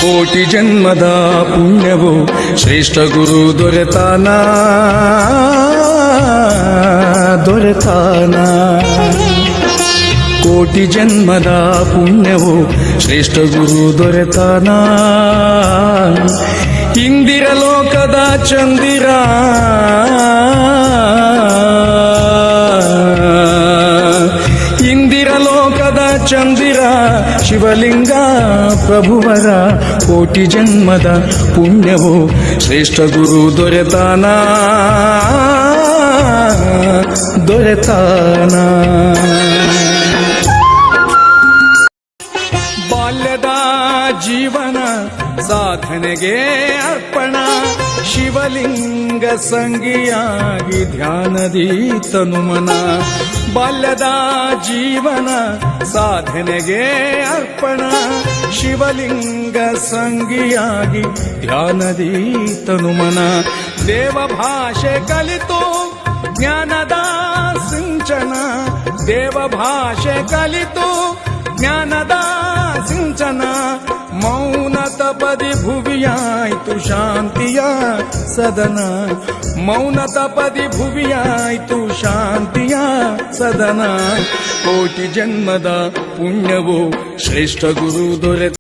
ಕೋಟಿ ಜನ್ಮದ ಪುಣ್ಯವು ಶ್ರೇಷ್ಠ ಗುರು ದೊರೆತಾನ ಕೋಟಿ ಜನ್ಮದ ಪುಣ್ಯವು ಶ್ರೇಷ್ಠ ಗುರು ದೊರೆತಾನ ಇಂದಿರ ಲೋಕದ ಚಂದಿರ ಇಂದಿರ ಲೋಕದ ಚಂದಿರ ಶಿವಲಿಂಗ ಪ್ರಭುವರ ಕೋಟಿ ಜನ್ಮದ ಪುಣ್ಯವು ಶ್ರೇಷ್ಠ ಗುರು ದೊರೆತಾನ ಬಾಲ್ಯದ ಜೀವನ ಸಾಧನೆಗೆ ಅರ್ಪಣ ಶಿವಲಿಂಗ ಸಂಗಿಯಾಗಿ ಧ್ಯಾನದಿ ತನುಮನ ಬಾಲ್ಯದ ಜೀವನ ಸಾಧನೆಗೆ ಅರ್ಪಣ ಶಿವಲಿಂಗ ಸಂಗಿಯಾಗಿ ಧ್ಯಾನದಿ ತನುಮನ ದೇವ ಭಾಷೆ ಕಲಿತು ಜ್ಞಾನದ ಸಿಂಚನ ದೇವ ಭಾಷೆ ಕಲಿತು ಜ್ಞಾನದ ಸಿಂಚನ ಮೌನ ತಪದಿ ಭುವಿಯಾಯ್ತು ಶಾಂತಿಯ ಸದನ ಮೌನ ತಪದಿ ಭುವಿಯಾಯ್ತು ಶಾಂತಿಯ ಸದನ ಕೋಟಿ ಜನ್ಮದ ಪುಣ್ಯವು ಶ್ರೇಷ್ಠ ಗುರು ದೊರೆತ